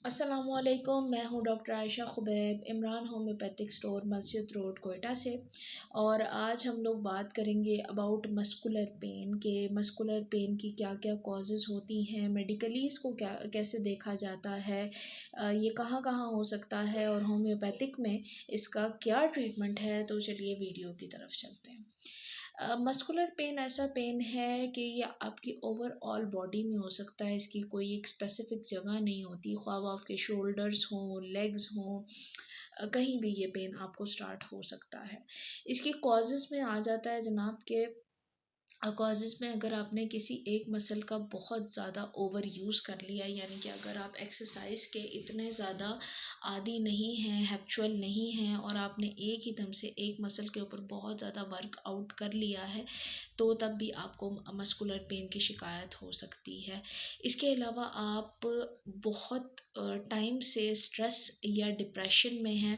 अस्सलामुअलैकुम। मैं हूँ doctor Ayesha Khubaib, Imran homeopathic store, मस्जिद रोड, कोयटा से। और आज हम लोग बात करेंगे अबाउट मस्कुलर पेन के मस्कुलर पेन की क्या क्या कॉजेज़ होती हैं, मेडिकली इसको क्या कैसे देखा जाता है, ये कहाँ कहाँ हो सकता है और होम्योपैथिक में इसका क्या ट्रीटमेंट है। तो चलिए वीडियो की तरफ चलते हैं। मस्कुलर पेन ऐसा पेन है कि ये आपकी ओवरऑल बॉडी में हो सकता है, इसकी कोई एक स्पेसिफिक जगह नहीं होती, ख्वाह वो आपके शोल्डर्स हों, लेग्स हों, कहीं भी ये पेन आपको स्टार्ट हो सकता है। इसके कॉजेज़ में आ जाता है जनाब के कॉजेज़ में, अगर आपने किसी एक मसल का बहुत ज़्यादा ओवर यूज़ कर लिया, यानी कि अगर आप एक्सरसाइज के इतने ज़्यादा आदी नहीं हैं, हैबिचुअल नहीं हैं, और आपने एक ही दम से एक मसल के ऊपर बहुत ज़्यादा वर्कआउट कर लिया है, तो तब भी आपको मस्कुलर पेन की शिकायत हो सकती है। इसके अलावा आप बहुत टाइम से स्ट्रेस या डिप्रेशन में हैं,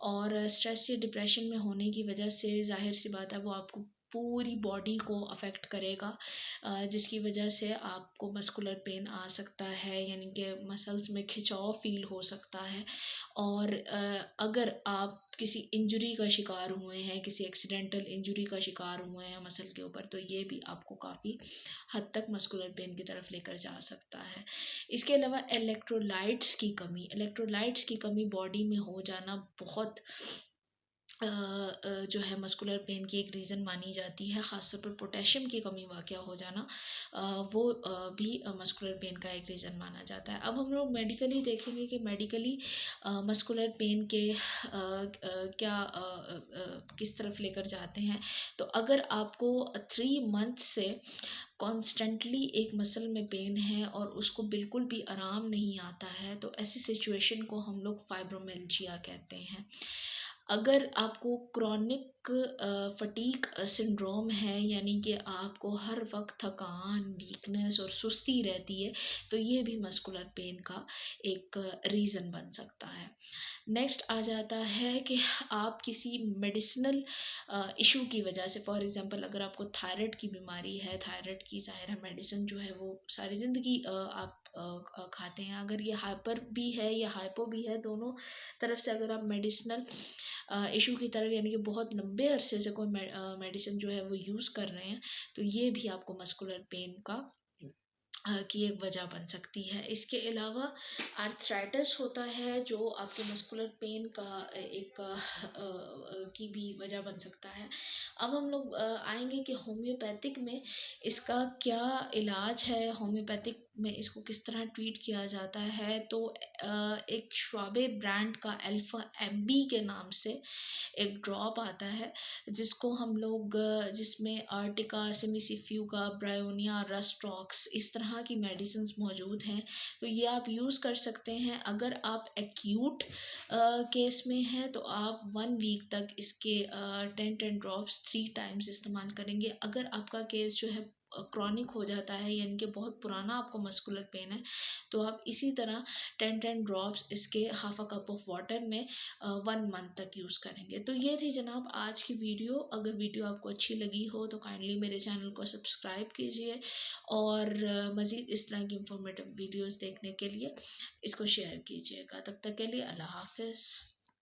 और स्ट्रेस या डिप्रेशन में होने की वजह से ज़ाहिर सी बात है वो आपको पूरी बॉडी को अफेक्ट करेगा, जिसकी वजह से आपको मस्कुलर पेन आ सकता है, यानी कि मसल्स में खिंचाव फील हो सकता है। और अगर आप किसी इंजरी का शिकार हुए हैं, किसी एक्सीडेंटल इंजरी का शिकार हुए हैं मसल के ऊपर, तो ये भी आपको काफ़ी हद तक मस्कुलर पेन की तरफ लेकर जा सकता है। इसके अलावा इलेक्ट्रोलाइट्स की कमी बॉडी में हो जाना बहुत जो है मस्कुलर पेन की एक रीज़न मानी जाती है। ख़ासतौर पर पोटेशियम की कमी वाक़या हो जाना वो भी मस्कुलर पेन का एक रीज़न माना जाता है। अब हम लोग मेडिकली देखेंगे कि मेडिकली मस्कुलर पेन के क्या किस तरफ लेकर जाते हैं। तो अगर आपको 3 मंथ से कॉन्स्टेंटली एक मसल में पेन है और उसको बिल्कुल भी आराम नहीं आता है, तो ऐसी सिचुएशन को हम लोग फाइब्रोमिल्जिया कहते हैं। अगर आपको क्रॉनिक फटीग सिंड्रोम है, यानी कि आपको हर वक्त थकान, वीकनेस और सुस्ती रहती है, तो ये भी मस्कुलर पेन का एक रीज़न बन सकता है। नेक्स्ट आ जाता है कि आप किसी मेडिसिनल इशू की वजह से, फॉर एग्जांपल अगर आपको थायराइड की बीमारी है, थायराइड की ज़ाहिर है मेडिसिन जो है वो सारी ज़िंदगी आप खाते हैं। अगर ये हाइपर भी है या हाइपो भी है, दोनों तरफ से अगर आप मेडिसिनल इशू की तरफ, यानी कि बहुत लंबे अरसे से कोई मेडिसिन जो है वो यूज़ कर रहे हैं, तो ये भी आपको मस्कुलर पेन का की एक वजह बन सकती है। इसके अलावा आर्थराइटिस होता है जो आपके मस्कुलर पेन का एक की भी वजह बन सकता है। अब हम लोग आएंगे कि होम्योपैथिक में इसका क्या इलाज है, होम्योपैथिक में इसको किस तरह ट्रीट किया जाता है। तो एक श्वाबे ब्रांड का अल्फा एमबी के नाम से एक ड्रॉप आता है, जिसको हम लोग जिसमें आर्टिका, सेमिसिफ्यूगा, ब्रायोनिया, रस्टॉक्स, इस तरह की मेडिसिन्स मौजूद हैं। तो ये आप यूज़ कर सकते हैं। अगर आप एक्यूट केस में हैं तो आप 1 वीक तक इसके 10 ड्रॉप्स 3 टाइम्स इस्तेमाल करेंगे। अगर आपका केस जो है क्रॉनिक हो जाता है, यानी कि बहुत पुराना आपको मस्कुलर पेन है, तो आप इसी तरह 10 ड्रॉप्स इसके half a cup of water में 1 मंथ तक यूज़ करेंगे। तो ये थी जनाब आज की वीडियो। अगर वीडियो आपको अच्छी लगी हो तो काइंडली मेरे चैनल को सब्सक्राइब कीजिए, और मज़ीद इस तरह की इंफॉर्मेटिव वीडियोस देखने के लिए इसको शेयर कीजिएगा। तब तक के लिए अल्लाह हाफ़िज़।